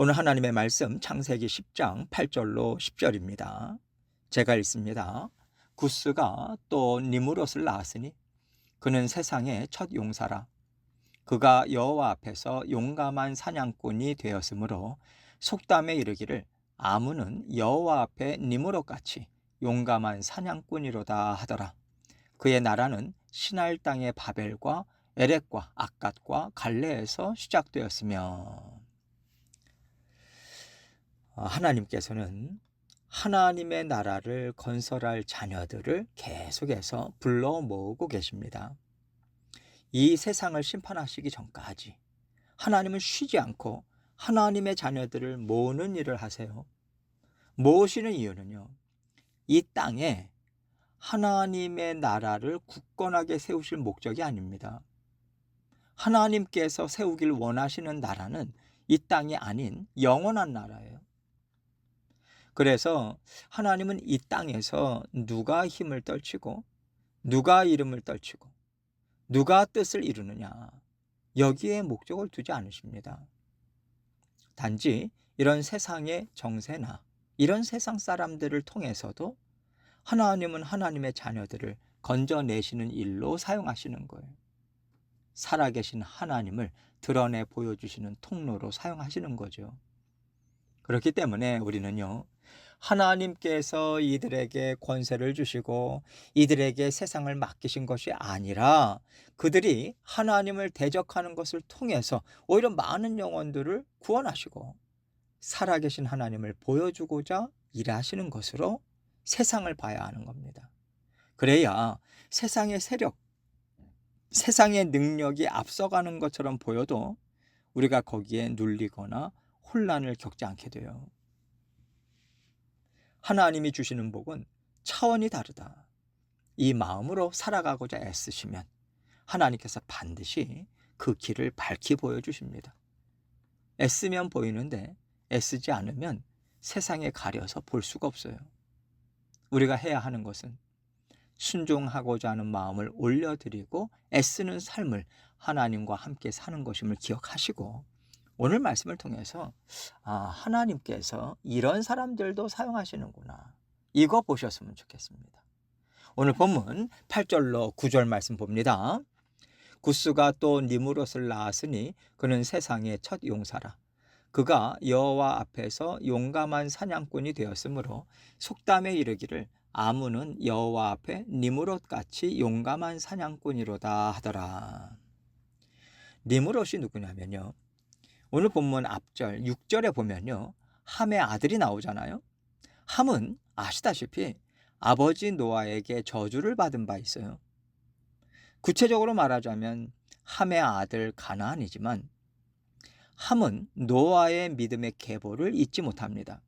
오늘 하나님의 말씀 창세기 10장 8절로 10절입니다. 제가 읽습니다. 구스가 또 니무롯을 낳았으니 그는 세상의 첫 용사라. 그가 여호와 앞에서 용감한 사냥꾼이 되었으므로 속담에 이르기를 아무는 여호와 앞에 니무롯같이 용감한 사냥꾼이로다 하더라. 그의 나라는 시날 땅의 바벨과 에렉과 악갓과 갈레에서 시작되었으며. 하나님께서는 하나님의 나라를 건설할 자녀들을 계속해서 불러 모으고 계십니다. 이 세상을 심판하시기 전까지 하나님은 쉬지 않고 하나님의 자녀들을 모으는 일을 하세요. 모으시는 이유는요, 이 땅에 하나님의 나라를 굳건하게 세우실 목적이 아닙니다. 하나님께서 세우길 원하시는 나라는 이 땅이 아닌 영원한 나라예요. 그래서 하나님은 이 땅에서 누가 힘을 떨치고 누가 이름을 떨치고 누가 뜻을 이루느냐, 여기에 목적을 두지 않으십니다. 단지 이런 세상의 정세나 이런 세상 사람들을 통해서도 하나님은 하나님의 자녀들을 건져내시는 일로 사용하시는 거예요. 살아계신 하나님을 드러내 보여주시는 통로로 사용하시는 거죠. 그렇기 때문에 우리는요, 하나님께서 이들에게 권세를 주시고 이들에게 세상을 맡기신 것이 아니라 그들이 하나님을 대적하는 것을 통해서 오히려 많은 영혼들을 구원하시고 살아계신 하나님을 보여주고자 일하시는 것으로 세상을 봐야 하는 겁니다. 그래야 세상의 세력, 세상의 능력이 앞서가는 것처럼 보여도 우리가 거기에 눌리거나 혼란을 겪지 않게 돼요. 하나님이 주시는 복은 차원이 다르다. 이 마음으로 살아가고자 애쓰시면 하나님께서 반드시 그 길을 밝히 보여주십니다. 애쓰면 보이는데 애쓰지 않으면 세상에 가려서 볼 수가 없어요. 우리가 해야 하는 것은 순종하고자 하는 마음을 올려드리고 애쓰는 삶을 하나님과 함께 사는 것임을 기억하시고, 오늘 말씀을 통해서 하나님께서 이런 사람들도 사용하시는구나, 이거 보셨으면 좋겠습니다. 오늘 본문 8절로 9절 말씀 봅니다. 구스가 또 니무롯을 낳았으니 그는 세상의 첫 용사라. 그가 여호와 앞에서 용감한 사냥꾼이 되었으므로 속담에 이르기를 아무는 여호와 앞에 니무롯같이 용감한 사냥꾼이로다 하더라. 니무롯이 누구냐면요, 오늘 본문 앞절 6절에 보면요, 함의 아들이 나오잖아요. 함은 아시다시피 아버지 노아에게 저주를 받은 바 있어요. 구체적으로 말하자면 함의 아들 가나안이지만 함은 노아의 믿음의 계보를 잊지 못합니다.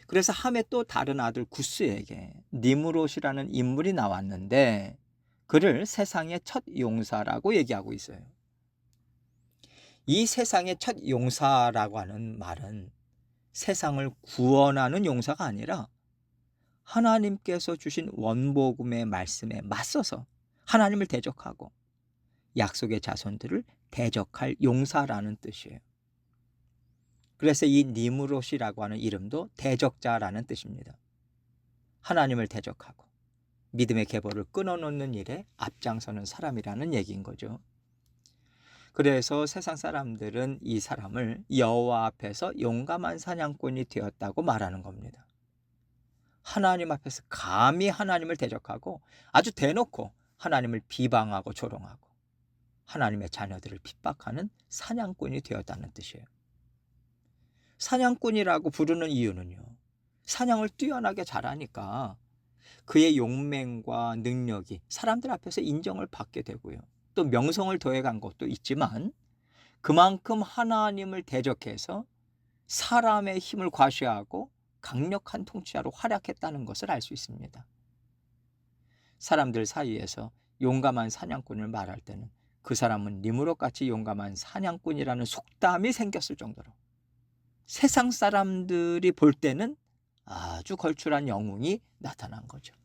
그래서 함의 또 다른 아들 구스에게 니무롯이라는 인물이 나왔는데 그를 세상의 첫 용사라고 얘기하고 있어요. 이 세상의 첫 용사라고 하는 말은 세상을 구원하는 용사가 아니라 하나님께서 주신 원복음의 말씀에 맞서서 하나님을 대적하고 약속의 자손들을 대적할 용사라는 뜻이에요. 그래서 이 니무롯이라고 하는 이름도 대적자라는 뜻입니다. 하나님을 대적하고 믿음의 계보를 끊어놓는 일에 앞장서는 사람이라는 얘기인 거죠. 그래서 세상 사람들은 이 사람을 여호와 앞에서 용감한 사냥꾼이 되었다고 말하는 겁니다. 하나님 앞에서 감히 하나님을 대적하고 아주 대놓고 하나님을 비방하고 조롱하고 하나님의 자녀들을 핍박하는 사냥꾼이 되었다는 뜻이에요. 사냥꾼이라고 부르는 이유는요, 사냥을 뛰어나게 잘하니까 그의 용맹과 능력이 사람들 앞에서 인정을 받게 되고요, 또 명성을 더해간 것도 있지만 그만큼 하나님을 대적해서 사람의 힘을 과시하고 강력한 통치자로 활약했다는 것을 알 수 있습니다. 사람들 사이에서 용감한 사냥꾼을 말할 때는 그 사람은 니무롯같이 용감한 사냥꾼이라는 속담이 생겼을 정도로 세상 사람들이 볼 때는 아주 걸출한 영웅이 나타난 거죠.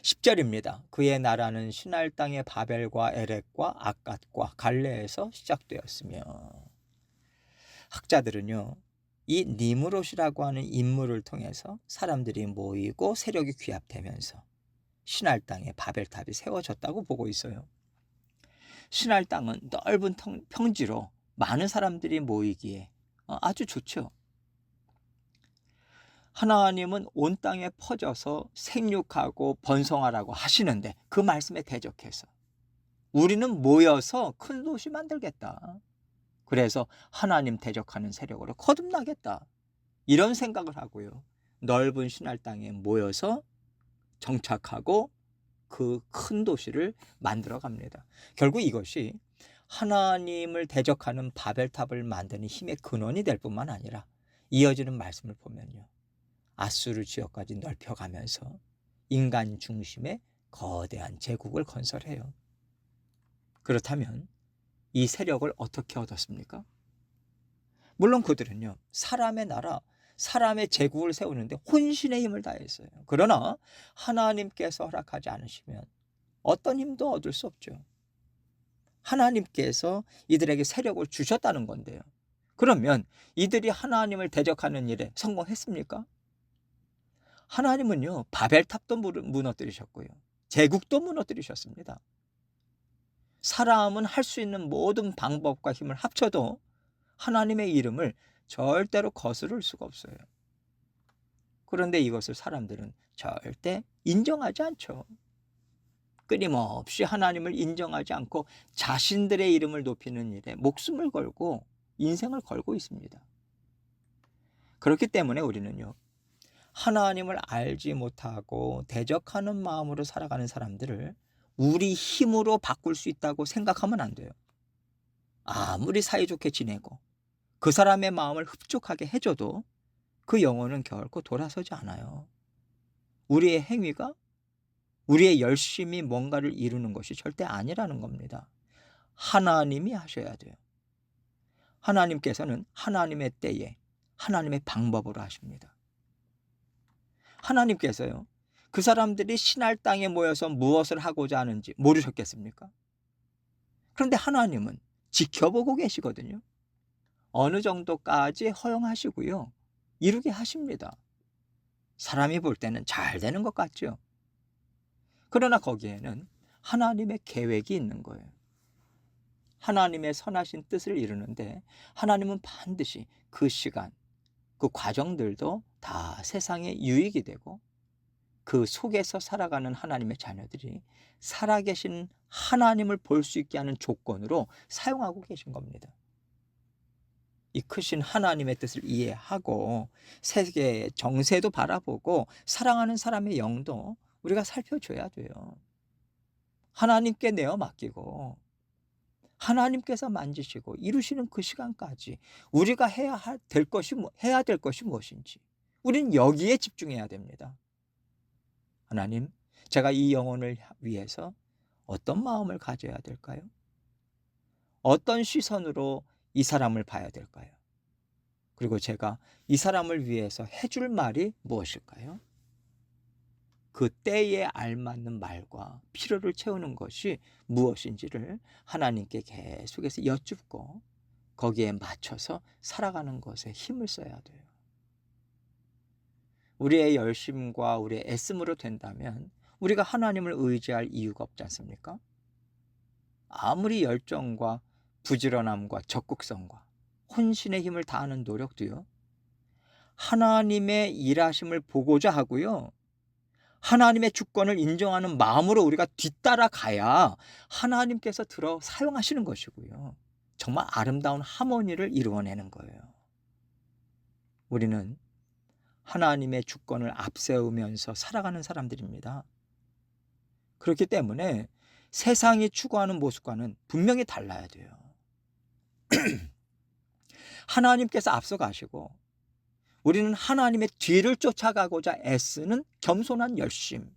10절입니다. 그의 나라는 시날 땅의 바벨과 에렉과 악갓과 갈레에서 시작되었으며. 학자들은요, 이 니무롯이라고 하는 인물을 통해서 사람들이 모이고 세력이 귀합되면서 신할 땅에 바벨탑이 세워졌다고 보고 있어요. 신할 땅은 넓은 평지로 많은 사람들이 모이기에 아주 좋죠. 하나님은 온 땅에 퍼져서 생육하고 번성하라고 하시는데 그 말씀에 대적해서 우리는 모여서 큰 도시 만들겠다. 그래서 하나님 대적하는 세력으로 거듭나겠다. 이런 생각을 하고요. 넓은 신할 땅에 모여서 정착하고 그 큰 도시를 만들어 갑니다. 결국 이것이 하나님을 대적하는 바벨탑을 만드는 힘의 근원이 될 뿐만 아니라 이어지는 말씀을 보면요, 아수르 지역까지 넓혀가면서 인간 중심의 거대한 제국을 건설해요. 그렇다면 이 세력을 어떻게 얻었습니까? 물론 그들은요, 사람의 나라, 사람의 제국을 세우는데 혼신의 힘을 다했어요. 그러나 하나님께서 허락하지 않으시면 어떤 힘도 얻을 수 없죠. 하나님께서 이들에게 세력을 주셨다는 건데요. 그러면 이들이 하나님을 대적하는 일에 성공했습니까? 하나님은요, 바벨탑도 무너뜨리셨고요, 제국도 무너뜨리셨습니다. 사람은 할 수 있는 모든 방법과 힘을 합쳐도 하나님의 이름을 절대로 거스를 수가 없어요. 그런데 이것을 사람들은 절대 인정하지 않죠. 끊임없이 하나님을 인정하지 않고 자신들의 이름을 높이는 일에 목숨을 걸고 인생을 걸고 있습니다. 그렇기 때문에 우리는요, 하나님을 알지 못하고 대적하는 마음으로 살아가는 사람들을 우리 힘으로 바꿀 수 있다고 생각하면 안 돼요. 아무리 사이좋게 지내고 그 사람의 마음을 흡족하게 해줘도 그 영혼은 결코 돌아서지 않아요. 우리의 행위가, 우리의 열심히 뭔가를 이루는 것이 절대 아니라는 겁니다. 하나님이 하셔야 돼요. 하나님께서는 하나님의 때에 하나님의 방법으로 하십니다. 하나님께서요, 그 사람들이 신할 땅에 모여서 무엇을 하고자 하는지 모르셨겠습니까? 그런데 하나님은 지켜보고 계시거든요. 어느 정도까지 허용하시고요, 이루게 하십니다. 사람이 볼 때는 잘 되는 것 같죠. 그러나 거기에는 하나님의 계획이 있는 거예요. 하나님의 선하신 뜻을 이루는데 하나님은 반드시 그 시간, 그 과정들도 다 세상에 유익이 되고 그 속에서 살아가는 하나님의 자녀들이 살아계신 하나님을 볼 수 있게 하는 조건으로 사용하고 계신 겁니다. 이 크신 하나님의 뜻을 이해하고 세계의 정세도 바라보고 사랑하는 사람의 영도 우리가 살펴줘야 돼요. 하나님께 내어 맡기고 하나님께서 만지시고 이루시는 그 시간까지 우리가 해야 될 것이 무엇인지 우리는 여기에 집중해야 됩니다. 하나님, 제가 이 영혼을 위해서 어떤 마음을 가져야 될까요? 어떤 시선으로 이 사람을 봐야 될까요? 그리고 제가 이 사람을 위해서 해줄 말이 무엇일까요? 그 때에 알맞는 말과 필요를 채우는 것이 무엇인지를 하나님께 계속해서 여쭙고 거기에 맞춰서 살아가는 것에 힘을 써야 돼요. 우리의 열심과 우리의 애씀으로 된다면 우리가 하나님을 의지할 이유가 없지 않습니까? 아무리 열정과 부지런함과 적극성과 혼신의 힘을 다하는 노력도요, 하나님의 일하심을 보고자 하고요, 하나님의 주권을 인정하는 마음으로 우리가 뒤따라 가야 하나님께서 들어 사용하시는 것이고요, 정말 아름다운 하모니를 이루어내는 거예요. 우리는 하나님의 주권을 앞세우면서 살아가는 사람들입니다. 그렇기 때문에 세상이 추구하는 모습과는 분명히 달라야 돼요. 하나님께서 앞서가시고 우리는 하나님의 뒤를 쫓아가고자 애쓰는 겸손한 열심,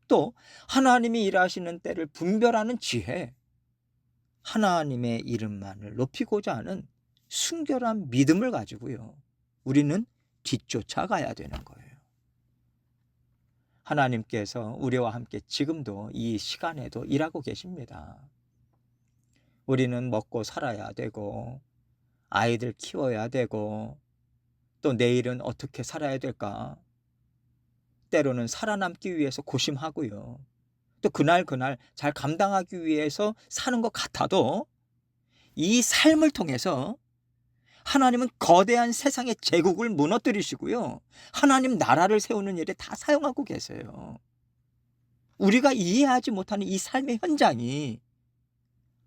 또 하나님이 일하시는 때를 분별하는 지혜, 하나님의 이름만을 높이고자 하는 순결한 믿음을 가지고요, 우리는 뒤쫓아가야 되는 거예요. 하나님께서 우리와 함께 지금도 이 시간에도 일하고 계십니다. 우리는 먹고 살아야 되고 아이들 키워야 되고 또 내일은 어떻게 살아야 될까? 때로는 살아남기 위해서 고심하고요. 또 그날 잘 감당하기 위해서 사는 것 같아도 이 삶을 통해서 하나님은 거대한 세상의 제국을 무너뜨리시고요. 하나님 나라를 세우는 일에 다 사용하고 계세요. 우리가 이해하지 못하는 이 삶의 현장이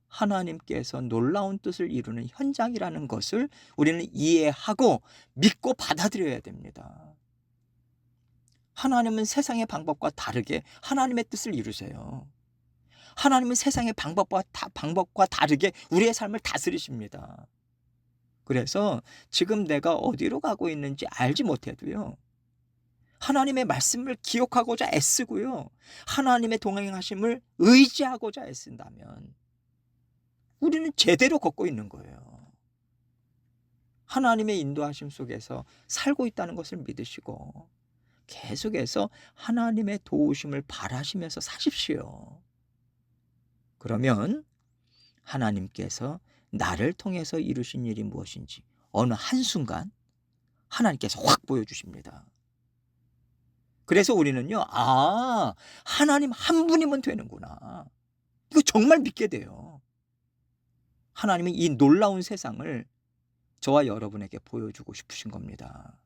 하나님께서 놀라운 뜻을 이루는 현장이라는 것을 우리는 이해하고 믿고 받아들여야 됩니다. 하나님은 세상의 방법과 다르게 하나님의 뜻을 이루세요. 하나님은 세상의 방법과 다르게 우리의 삶을 다스리십니다. 그래서 지금 내가 어디로 가고 있는지 알지 못해도요. 하나님의 말씀을 기억하고자 애쓰고요. 하나님의 동행하심을 의지하고자 애쓴다면 우리는 제대로 걷고 있는 거예요. 하나님의 인도하심 속에서 살고 있다는 것을 믿으시고 계속해서 하나님의 도우심을 바라시면서 사십시오. 그러면 하나님께서 나를 통해서 이루신 일이 무엇인지 어느 한순간 하나님께서 확 보여주십니다. 그래서 우리는요, 하나님 한 분이면 되는구나. 이거 정말 믿게 돼요. 하나님은 이 놀라운 세상을 저와 여러분에게 보여주고 싶으신 겁니다.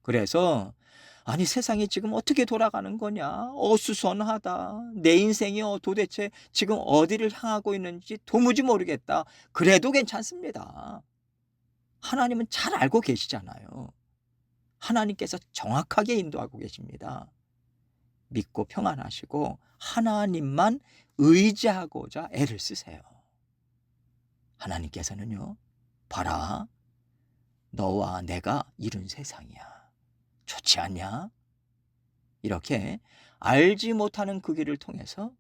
그래서 아니 세상이 지금 어떻게 돌아가는 거냐? 어수선하다. 내 인생이 도대체 지금 어디를 향하고 있는지 도무지 모르겠다. 그래도 괜찮습니다. 하나님은 잘 알고 계시잖아요. 하나님께서 정확하게 인도하고 계십니다. 믿고 평안하시고 하나님만 의지하고자 애를 쓰세요. 하나님께서는요, 봐라, 너와 내가 이룬 세상이야. 좋지 않냐? 이렇게 알지 못하는 그 길을 통해서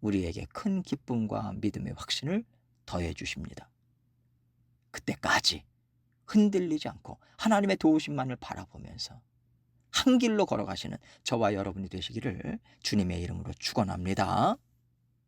우리에게 큰 기쁨과 믿음의 확신을 더해 주십니다. 그때까지 흔들리지 않고 하나님의 도우심만을 바라보면서 한 길로 걸어가시는 저와 여러분이 되시기를 주님의 이름으로 축원합니다.